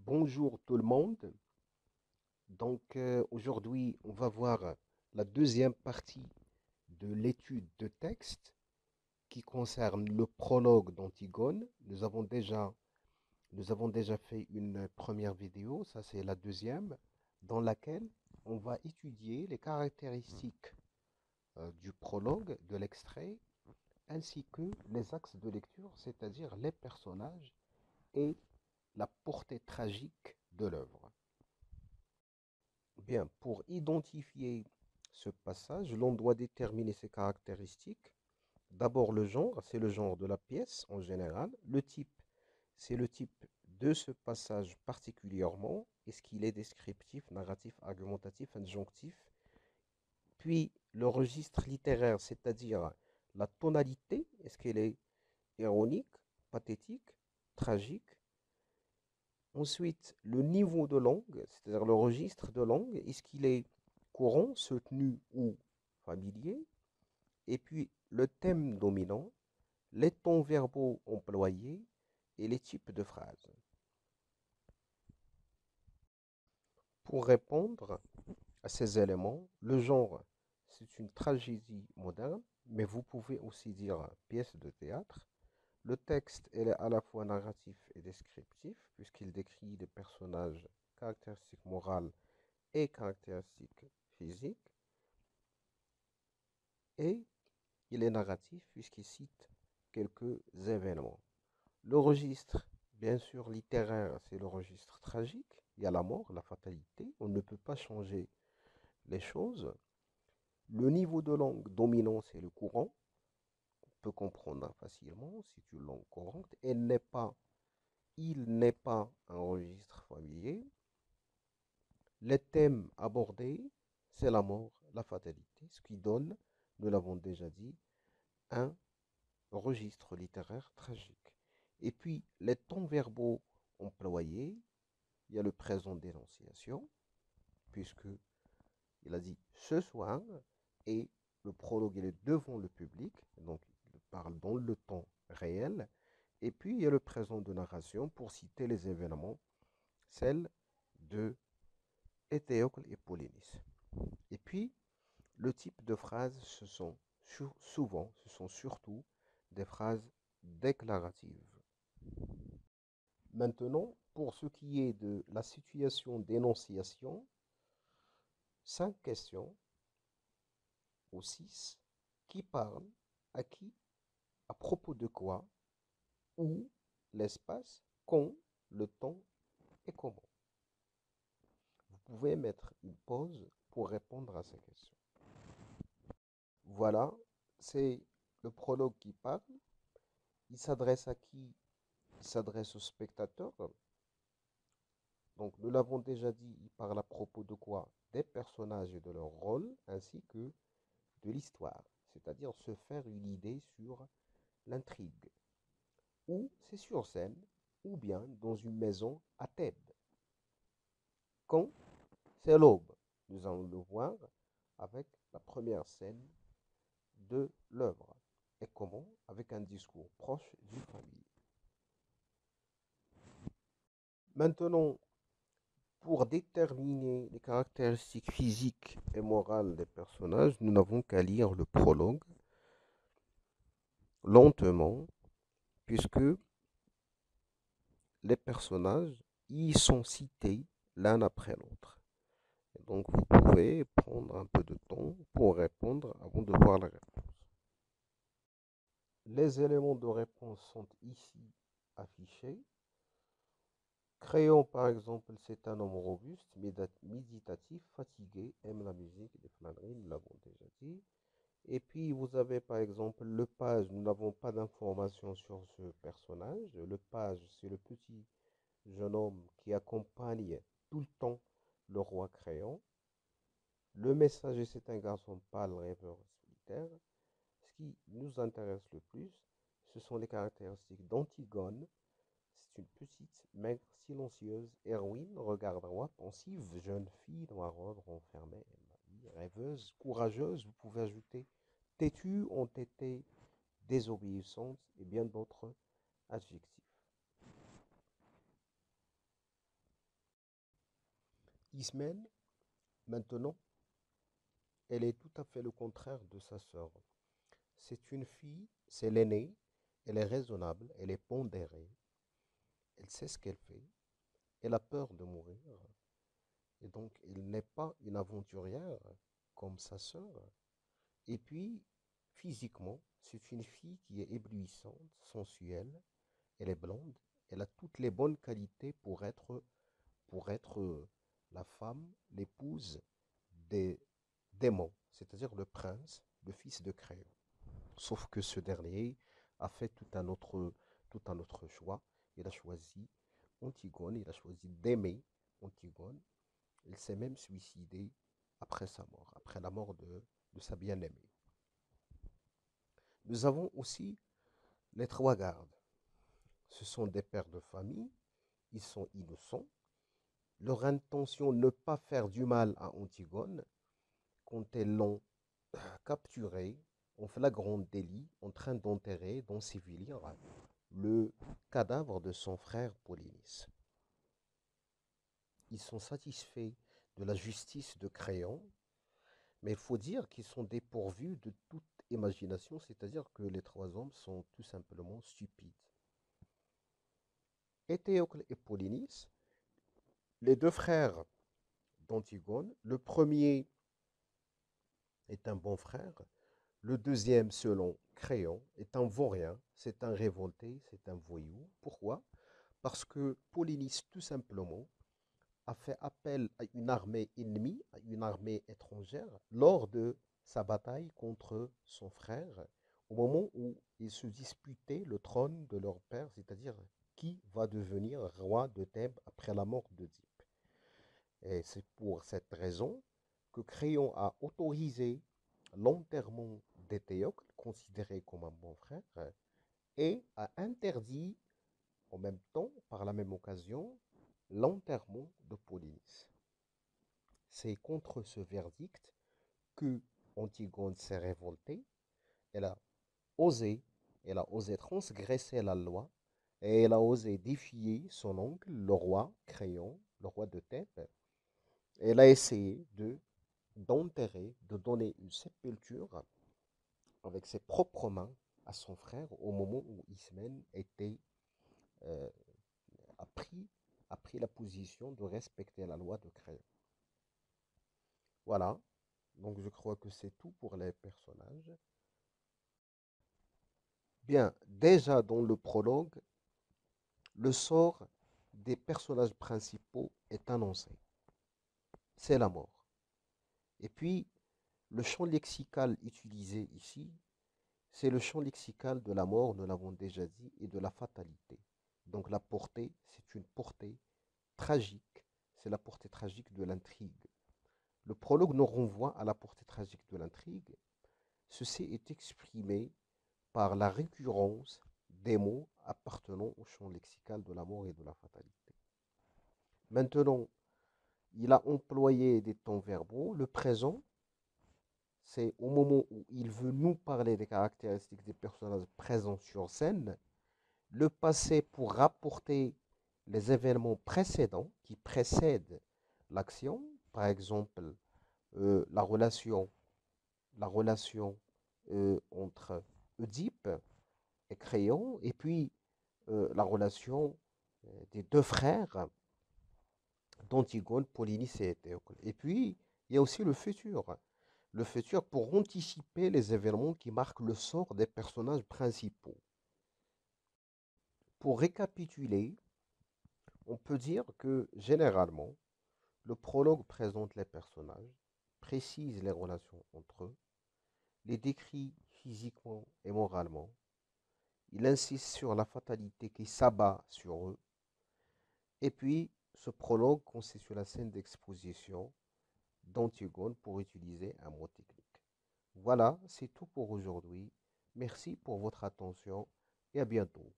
Bonjour tout le monde. Aujourd'hui, on va voir la deuxième partie de l'étude de texte qui concerne le prologue d'Antigone. Nous avons déjà fait une première vidéo, ça c'est la deuxième, dans laquelle on va étudier les caractéristiques du prologue, de l'extrait, ainsi que les axes de lecture, c'est-à-dire les personnages et la portée tragique de l'œuvre. Bien, pour identifier ce passage, l'on doit déterminer ses caractéristiques. D'abord, le genre, c'est le genre de la pièce en général. Le type, c'est le type de ce passage particulièrement. Est-ce qu'il est descriptif, narratif, argumentatif, injonctif? Puis, le registre littéraire, c'est-à-dire la tonalité, est-ce qu'elle est ironique, pathétique, tragique? Ensuite, le niveau de langue, c'est-à-dire le registre de langue, est-ce qu'il est courant, soutenu ou familier? Et puis, le thème dominant, les tons verbaux employés et les types de phrases. Pour répondre à ces éléments, le genre, c'est une tragédie moderne, mais vous pouvez aussi dire pièce de théâtre. Le texte, il est à la fois narratif et descriptif, puisqu'il décrit des personnages, caractéristiques morales et caractéristiques physiques, et il est narratif puisqu'il cite quelques événements. Le registre, bien sûr, littéraire, c'est le registre tragique. Il y a la mort, la fatalité, on ne peut pas changer les choses. Le niveau de langue dominant, c'est le courant. On peut comprendre facilement, c'est une langue courante. Il n'est pas un registre familier. Les thèmes abordés, c'est la mort, la fatalité, ce qui donne, nous l'avons déjà dit, un registre littéraire tragique. Et puis, les temps verbaux employés, il y a le présent d'énonciation, puisque il a dit ce soir, et le prologue il est devant le public, donc il parle dans le temps réel. Et puis, il y a le présent de narration pour citer les événements, celles de Éthéocle et Polynice. Et puis, le type de phrases, ce sont surtout des phrases déclaratives. Maintenant, pour ce qui est de la situation d'énonciation, 5 questions ou 6 qui parlent à qui, à propos de quoi, où, l'espace, quand, le temps et comment. Vous pouvez mettre une pause pour répondre à ces questions. Voilà, c'est le prologue qui parle. Il s'adresse à qui? Il s'adresse aux spectateurs. Donc, nous l'avons déjà dit, il parle à propos de quoi? Des personnages et de leur rôle, ainsi que de l'histoire, c'est-à-dire se faire une idée sur l'intrigue. Ou c'est sur scène, ou bien dans une maison à Thèbes. Quand c'est l'aube, nous allons le voir avec la première scène de l'œuvre. Et comment? Avec un discours proche du famille. Maintenant, pour déterminer les caractéristiques physiques et morales des personnages, nous n'avons qu'à lire le prologue lentement, puisque les personnages y sont cités l'un après l'autre. Donc vous pouvez prendre un peu de temps pour répondre avant de voir la réponse. Les éléments de réponse sont ici affichés. Créon, par exemple, c'est un homme robuste, méditatif, fatigué, aime la musique, les flâneries, nous l'avons déjà dit. Et puis, vous avez, par exemple, le page. Nous n'avons pas d'informations sur ce personnage. Le page, c'est le petit jeune homme qui accompagne tout le temps le roi Créon. Le messager, c'est un garçon pâle, rêveur, solitaire. Ce qui nous intéresse le plus, ce sont les caractéristiques d'Antigone. C'est une petite, maigre, silencieuse héroïne, regard droit, pensive, jeune fille noiraude, renfermée, rêveuse, courageuse. Vous pouvez ajouter têtue, entêtée, désobéissante et bien d'autres adjectifs. Ismène, maintenant, elle est tout à fait le contraire de sa sœur. C'est une fille, c'est l'aînée, elle est raisonnable, elle est pondérée, elle sait ce qu'elle fait, elle a peur de mourir, et donc elle n'est pas une aventurière comme sa sœur. Et puis, physiquement, c'est une fille qui est éblouissante, sensuelle, elle est blonde, elle a toutes les bonnes qualités pour être la femme, l'épouse des démons, c'est-à-dire le prince, le fils de Créon. Sauf que ce dernier a fait tout un autre choix. Il a choisi Antigone, il a choisi d'aimer Antigone. Il s'est même suicidé après sa mort, après la mort de sa bien-aimée. Nous avons aussi les trois gardes. Ce sont des pères de famille, ils sont innocents. Leur intention ne pas faire du mal à Antigone quand elles l'ont capturé en flagrant délit en train d'enterrer, d'ensevelir le cadavre de son frère Polynice. Ils sont satisfaits de la justice de Créon, mais il faut dire qu'ils sont dépourvus de toute imagination, c'est-à-dire que les trois hommes sont tout simplement stupides. Éthéocle et Polynice, les deux frères d'Antigone, le premier est un bon frère, le deuxième, selon Créon, est un vaurien, c'est un révolté, c'est un voyou. Pourquoi? Parce que Polynice, tout simplement, a fait appel à une armée ennemie, à une armée étrangère, lors de sa bataille contre son frère, au moment où ils se disputaient le trône de leur père, c'est-à-dire qui va devenir roi de Thèbes après la mort d'Oedipe. Et c'est pour cette raison que Créon a autorisé l'enterrement d'Éthéocle, considéré comme un bon frère, et a interdit en même temps, par la même occasion, l'enterrement de Polynice. C'est contre ce verdict que Antigone s'est révoltée. Elle a osé, elle a osé transgresser la loi et elle a osé défier son oncle, le roi Créon, le roi de Thèbes. Elle a essayé d'enterrer, de donner une sépulture avec ses propres mains à son frère au moment où Ismène euh, a, pris, a pris la position de respecter la loi de Créon. Voilà, donc je crois que c'est tout pour les personnages. Bien, déjà dans le prologue, le sort des personnages principaux est annoncé. C'est la mort. Et puis, le champ lexical utilisé ici, c'est le champ lexical de la mort, nous l'avons déjà dit, et de la fatalité. Donc la portée, c'est une portée tragique, c'est la portée tragique de l'intrigue. Le prologue nous renvoie à la portée tragique de l'intrigue. Ceci est exprimé par la récurrence des mots appartenant au champ lexical de la mort et de la fatalité. Maintenant, il a employé des temps verbaux. Le présent, c'est au moment où il veut nous parler des caractéristiques des personnages présents sur scène. Le passé pour rapporter les événements précédents qui précèdent l'action. Par exemple, la relation entre Oedipe et Créon, et puis la relation des deux frères d'Antigone, Polynice et Éthéocle. Et puis, il y a aussi le futur pour anticiper les événements qui marquent le sort des personnages principaux. Pour récapituler, on peut dire que généralement, le prologue présente les personnages, précise les relations entre eux, les décrit physiquement et moralement. Il insiste sur la fatalité qui s'abat sur eux. Et puis, ce prologue constitue la scène d'exposition d'Antigone pour utiliser un mot technique. Voilà, c'est tout pour aujourd'hui. Merci pour votre attention et à bientôt.